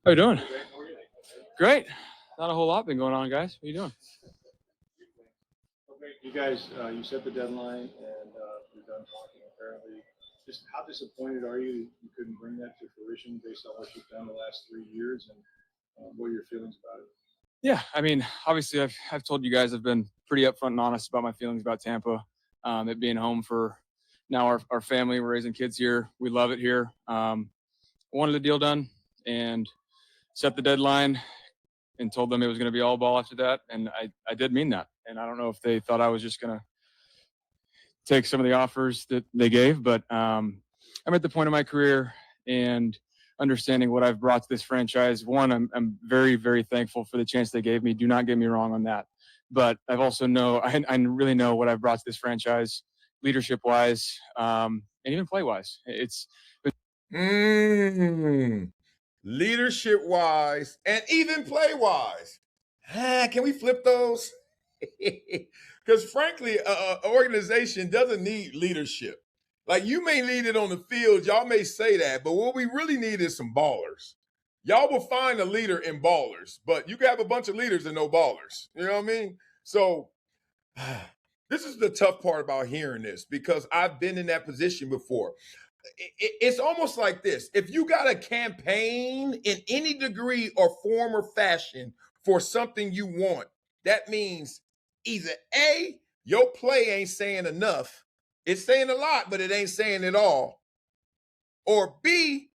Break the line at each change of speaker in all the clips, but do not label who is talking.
How you doing? Great. Not a whole lot been going on, guys. What are you doing?
Okay, you guys, you set the deadline and you're done talking apparently. Just how disappointed are you couldn't bring that to fruition based on what you've done the last 3 years, and what are your feelings about it?
Yeah, I mean, obviously, I've told you guys I've been pretty upfront and honest about my feelings about Tampa. It being home for now our family. We're raising kids here. We love it here. Wanted the deal done and set the deadline and told them it was going to be all ball after that. And I did mean that. And I don't know if they thought I was just going to take some of the offers that they gave, but I'm at the point of my career and understanding what I've brought to this franchise. One, I'm very, very thankful for the chance they gave me. Do not get me wrong on that. But I've also I really know what I've brought to this franchise, leadership-wise, and even play-wise. It's
Leadership-wise and even play-wise. Can we flip those? Because frankly, an organization doesn't need leadership. Like, you may need it on the field, y'all may say that, but what we really need is some ballers. Y'all will find a leader in ballers, but you can have a bunch of leaders and no ballers. You know what I mean? So this is the tough part about hearing this, because I've been in that position before. It's almost like this. If you got a campaign in any degree or form or fashion for something you want, that means either A, your play ain't saying enough. It's saying a lot, but it ain't saying it all. Or B,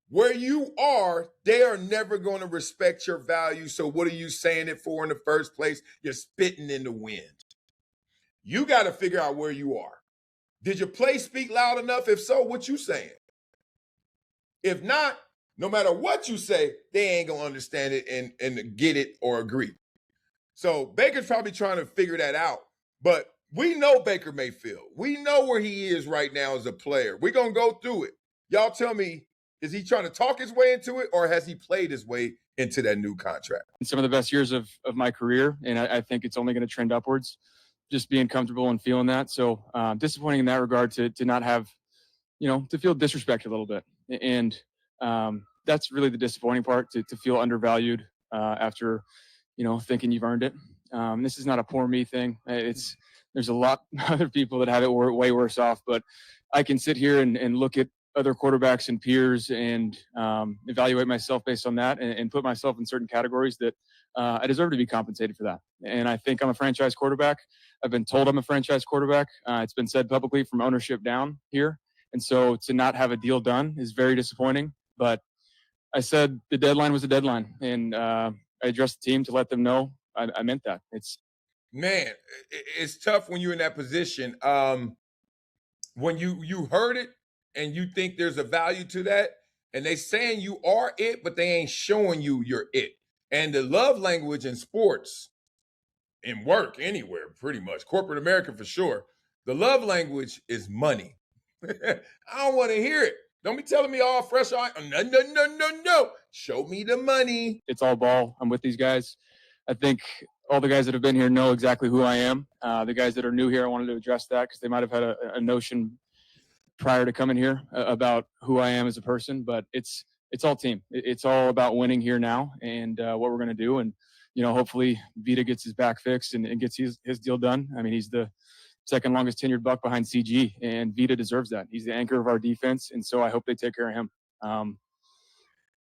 where you are, they are never going to respect your value. So what are you saying it for in the first place? You're spitting in the wind. You got to figure out where you are. Did your play speak loud enough? If so, what you saying? If not, no matter what you say, they ain't going to understand it and get it or agree. So Baker's probably trying to figure that out. But we know Baker Mayfield. We know where he is right now as a player. We're going to go through it. Y'all tell me, is he trying to talk his way into it, or has he played his way into that new contract?
some of the best years of my career, and I think it's only going to trend upwards, just being comfortable and feeling that. So disappointing in that regard to not have, to feel disrespected a little bit. And that's really the disappointing part, to feel undervalued after, thinking you've earned it. This is not a poor me thing. There's a lot of other people that have it way worse off, but I can sit here and look at other quarterbacks and peers and evaluate myself based on that and put myself in certain categories that I deserve to be compensated for that. And I think I'm a franchise quarterback. I've been told I'm a franchise quarterback. It's been said publicly from ownership down here. And so to not have a deal done is very disappointing. But I said the deadline was a deadline, and I addressed the team to let them know I meant that.
It's tough when you're in that position. When you heard it and you think there's a value to that, and they saying you are it, but they ain't showing you you're it. And the love language in sports, in work, anywhere, pretty much, corporate America for sure, the love language is money. I don't want to hear it. Don't be telling me all fresh. No. Show me the money.
It's all ball. I'm with these guys. I think all the guys that have been here know exactly who I am. The guys that are new here, I wanted to address that because they might have had a notion prior to coming here about who I am as a person. But it's all team. It's all about winning here now and what we're going to do. And, hopefully Vita gets his back fixed and gets his deal done. I mean, he's the second longest tenured Buck behind CG, and Vita deserves that. He's the anchor of our defense, and so I hope they take care of him.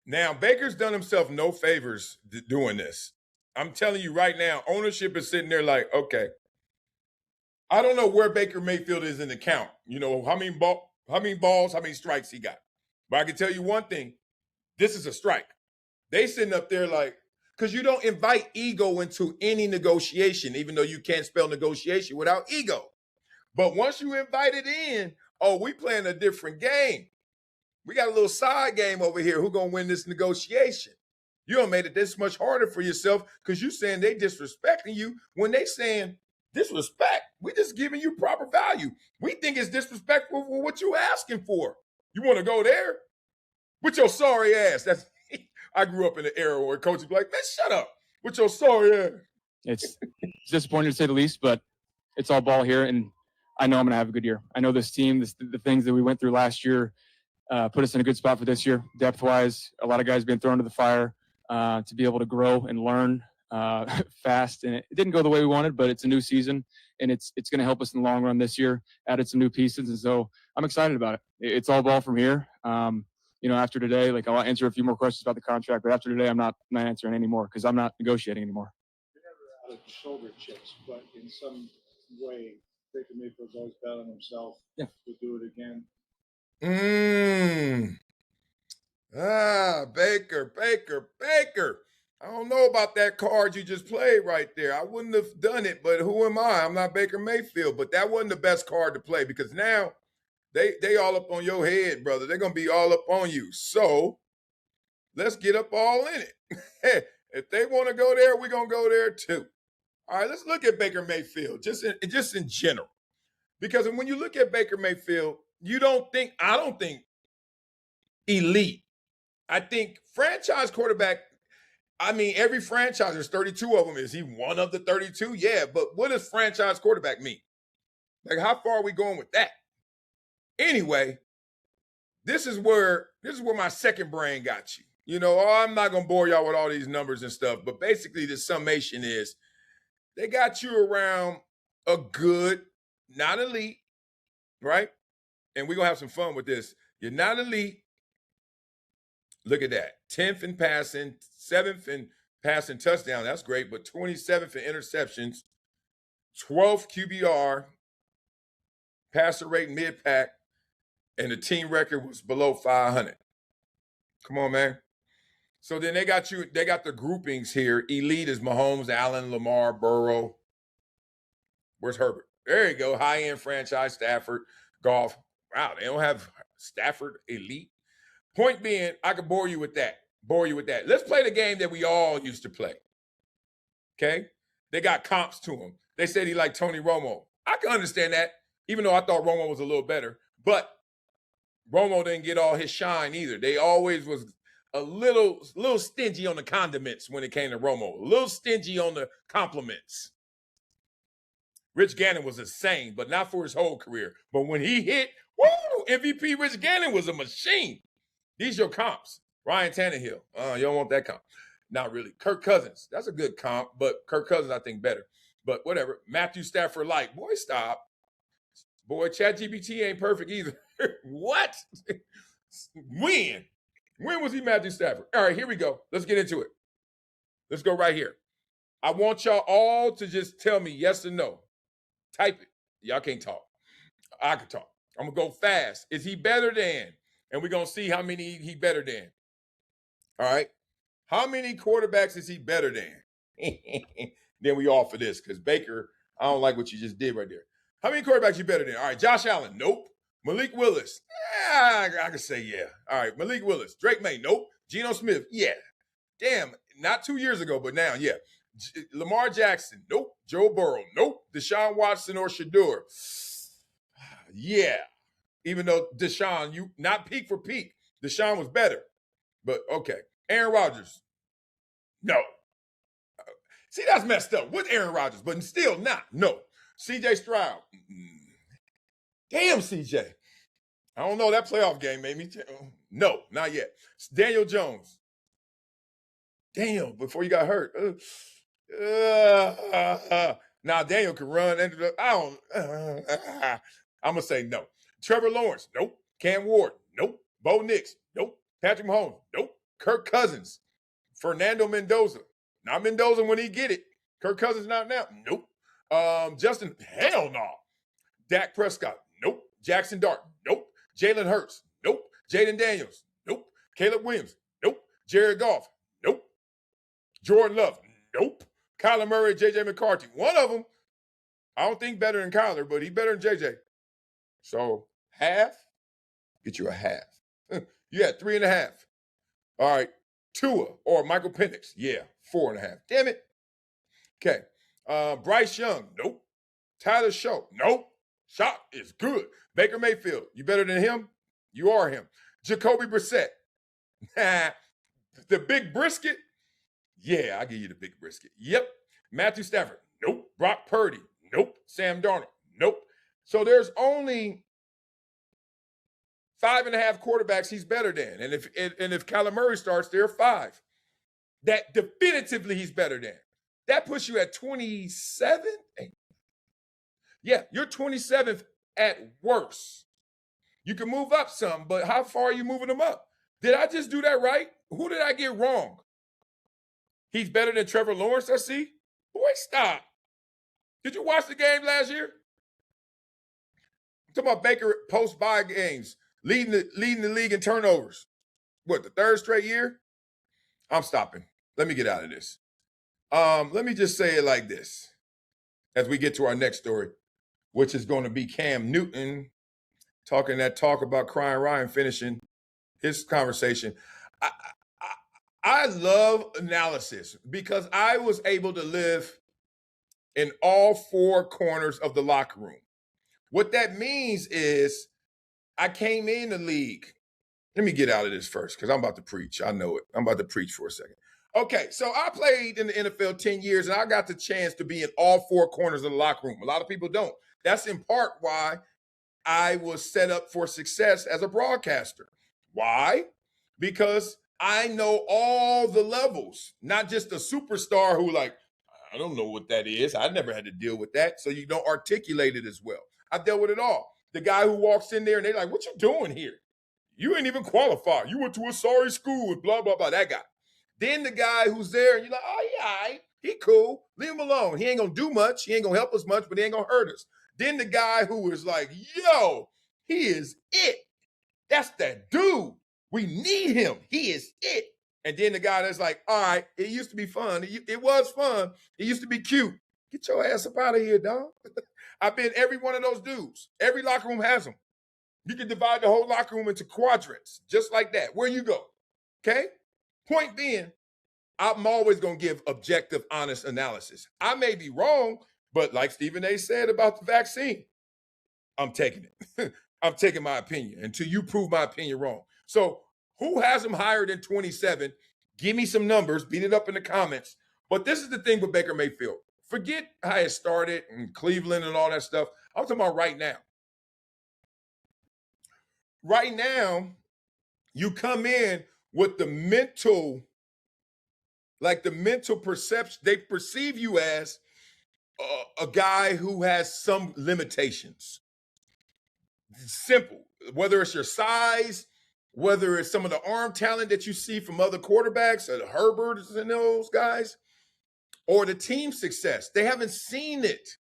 Now, Baker's done himself no favors doing this. I'm telling you right now, ownership is sitting there like, okay, I don't know where Baker Mayfield is in the count. How many balls, how many strikes he got. But I can tell you one thing, this is a strike. They sitting up there like, because you don't invite ego into any negotiation, even though you can't spell negotiation without ego. But once you invite it in, we playing a different game. We got a little side game over here. Who gonna win this negotiation? You done made it this much harder for yourself because you saying they disrespecting you when they saying disrespect. We just giving you proper value. We think it's disrespectful for what you asking for. You want to go there? With your sorry ass. That's I grew up in an era where coaches be like, man, shut up with your sorry ass.
It's disappointing to say the least, but it's all ball here, and I know I'm going to have a good year. I know this team, the things that we went through last year, put us in a good spot for this year. Depth-wise, a lot of guys being thrown to the fire to be able to grow and learn fast. And it didn't go the way we wanted, but it's a new season, and it's going to help us in the long run this year. Added some new pieces, and so I'm excited about it. It's all ball from here. After today, like, I'll answer a few more questions about the contract, but after today, I'm not answering anymore because I'm not negotiating anymore.
You're never out of shoulder chips, but in some way, Baker Mayfield's always battling himself to do it again.
Baker. I don't know about that card you just played right there. I wouldn't have done it, but who am I? I'm not Baker Mayfield, but that wasn't the best card to play because now they all up on your head, brother. They're going to be all up on you. So let's get up all in it. If they want to go there, we're going to go there too. All right, let's look at Baker Mayfield just in general. Because when you look at Baker Mayfield, I don't think elite. I think franchise quarterback, every franchise, there's 32 of them. Is he one of the 32? Yeah, but what does franchise quarterback mean? Like, how far are we going with that? Anyway, this is where my second brain got you. I'm not going to bore y'all with all these numbers and stuff, but basically the summation is they got you around a good, not elite, right? And we're going to have some fun with this. You're not elite. Look at that. 10th in passing, 7th in passing touchdown. That's great, but 27th in interceptions, 12th QBR, passer rate mid-pack, and the team record was below 500. Come on, man. So then they got the groupings here. Elite is Mahomes, Allen, Lamar, Burrow. Where's Herbert? There you go. High-end franchise, Stafford, Goff. Wow, they don't have Stafford elite. Point being, I could bore you with that. Let's play the game that we all used to play. Okay? They got comps to him. They said he liked Tony Romo. I can understand that, even though I thought Romo was a little better. But Romo didn't get all his shine either. They always was a little stingy on the condiments when it came to Romo. A little stingy on the compliments. Rich Gannon was insane, but not for his whole career. But when he hit, MVP Rich Gannon was a machine. These your comps. Ryan Tannehill. You don't want that comp. Not really. Kirk Cousins. That's a good comp, but Kirk Cousins, I think, better. But whatever. Matthew Stafford like. Boy, stop. Boy, ChatGPT ain't perfect either. What? When? When was he Matthew Stafford? All right, here we go. Let's get into it. Let's go right here. I want y'all all to just tell me yes or no. Type it. Y'all can't talk. I can talk. I'm going to go fast. Is he better than? And we're going to see how many he better than. All right. How many quarterbacks is he better than? Then we all for this because Baker, I don't like what you just did right there. How many quarterbacks you better than? All right. Josh Allen. Nope. Malik Willis. I can say yeah. All right. Malik Willis. Drake May. Nope. Geno Smith. Yeah. Damn. Not 2 years ago, but now, yeah. Lamar Jackson. Nope. Joe Burrow. Nope. Deshaun Watson or Shador. Yeah. Even though Deshaun, you not peak for peak. Deshaun was better. But okay. Aaron Rodgers. No. See, that's messed up with Aaron Rodgers, but still not. No. CJ Stroud. Damn, CJ. I don't know. That playoff game made me. No, not yet. Daniel Jones. Damn, before you got hurt. Now Daniel can run. I'm going to say no. Trevor Lawrence. Nope. Cam Ward. Nope. Bo Nix. Nope. Patrick Mahomes. Nope. Kirk Cousins. Fernando Mendoza. Not Mendoza when he get it. Kirk Cousins not now. Nope. Justin. Hell no. Dak Prescott. Nope. Jackson Dart. Nope. Jalen Hurts. Nope. Jaden Daniels. Nope. Caleb Williams. Nope. Jared Goff. Nope. Jordan Love. Nope. Kyler Murray, J.J. McCarthy. One of them, I don't think better than Kyler, but he better than J.J. So half, get you a half. You had 3.5. All right. Tua or Michael Penix. Yeah, 4.5. Damn it. Okay. Bryce Young. Nope. Tyler Show. Nope. Shot is good. Baker Mayfield. You better than him? You are him. Jacoby Brissett. The big brisket? Yeah, I'll give you the big brisket. Yep. Matthew Stafford. Nope. Brock Purdy. Nope. Sam Darnold. Nope. So there's only 5.5 quarterbacks he's better than. And if Kyler Murray starts, there are 5 that definitively he's better than. That puts you at 27. Yeah, you're 27th at worst. You can move up some, but how far are you moving them up? Did I just do that right? Who did I get wrong? He's better than Trevor Lawrence, I see. Boy, stop. Did you watch the game last year? I'm talking about Baker post-bye games, leading the league in turnovers. What, the 3rd straight year? I'm stopping. Let me get out of this. Let me just say it like this as we get to our next story, which is going to be Cam Newton talking that talk about crying Ryan, finishing his conversation. I love analysis because I was able to live in all 4 corners of the locker room. What that means is I came in the league. Let me get out of this first because I'm about to preach. I know it. I'm about to preach for a second. Okay, so I played in the NFL 10 years, and I got the chance to be in all 4 corners of the locker room. A lot of people don't. That's in part why I was set up for success as a broadcaster. Why? Because I know all the levels, not just a superstar who like, I don't know what that is. I never had to deal with that, so you don't articulate it as well. I dealt with it all. The guy who walks in there and they're like, what you doing here? You ain't even qualified. You went to a sorry school and blah, blah, blah, that guy. Then the guy who's there and you're like, oh, yeah, all right. He cool. Leave him alone. He ain't going to do much. He ain't going to help us much, but he ain't going to hurt us. Then the guy who is like, yo, he is it. That's that dude. We need him. He is it. And then the guy that's like, all right, it used to be fun. It was fun. It used to be cute. Get your ass up out of here, dog. I've been every one of those dudes. Every locker room has them. You can divide the whole locker room into quadrants, just like that. Where you go, okay? Point being, I'm always going to give objective, honest analysis. I may be wrong, but like Stephen A. said about the vaccine, I'm taking it. I'm taking my opinion until you prove my opinion wrong. So who has him higher than 27? Give me some numbers. Beat it up in the comments. But this is the thing with Baker Mayfield. Forget how it started in Cleveland and all that stuff. I'm talking about right now. Right now, you come in with the mental perception. They perceive you as a guy who has some limitations. Simple. Whether it's your size, whether it's some of the arm talent that you see from other quarterbacks, Herbert and those guys, or the team success. They haven't seen it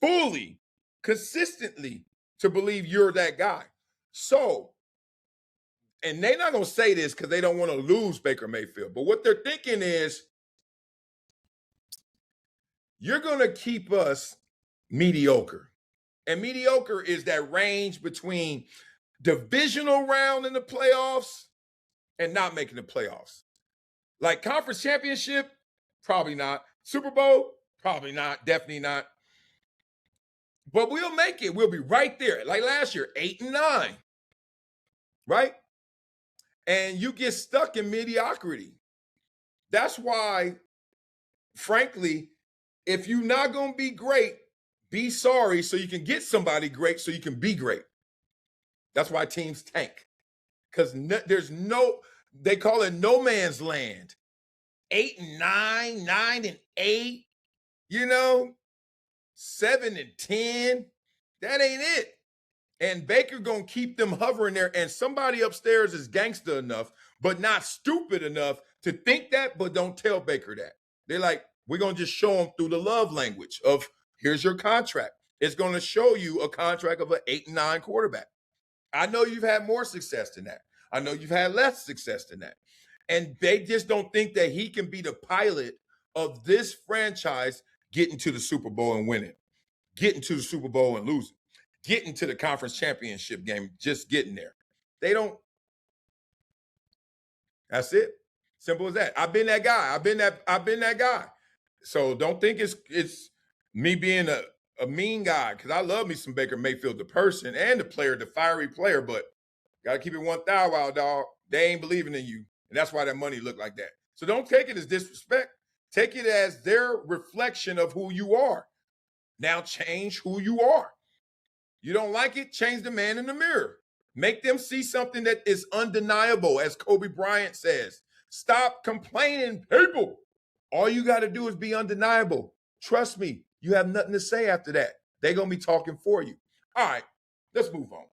fully, consistently to believe you're that guy. So, and they're not going to say this because they don't want to lose Baker Mayfield, but what they're thinking is, you're going to keep us mediocre. And mediocre is that range between divisional round in the playoffs and not making the playoffs. Like conference championship, probably not. Super Bowl, probably not. Definitely not. But we'll make it. We'll be right there. Like last year, 8 and 9. Right? And you get stuck in mediocrity. That's why, frankly, if you're not going to be great, be sorry so you can get somebody great so you can be great. That's why teams tank. Because they call it no man's land. 8 and 9, 9 and 8, 7 and 10. That ain't it. And Baker gonna keep them hovering there. And somebody upstairs is gangster enough, but not stupid enough to think that, but don't tell Baker that. They're like, we're gonna just show him through the love language of, here's your contract. It's gonna show you a contract of an 8 and 9 quarterback. I know you've had more success than that. I know you've had less success than that. And they just don't think that he can be the pilot of this franchise getting to the Super Bowl and winning, getting to the Super Bowl and losing, getting to the conference championship game, just getting there. They don't. That's it. Simple as that. I've been that guy. I've been that guy. So don't think it's me being a mean guy, because I love me some Baker Mayfield, the person and the player, the fiery player, but got to keep it 1,000 out, dog. They ain't believing in you. And that's why that money look like that. So don't take it as disrespect. Take it as their reflection of who you are. Now change who you are. You don't like it, change the man in the mirror. Make them see something that is undeniable, as Kobe Bryant says. Stop complaining, people. All you got to do is be undeniable. Trust me, you have nothing to say after that. They're going to be talking for you. All right, let's move on.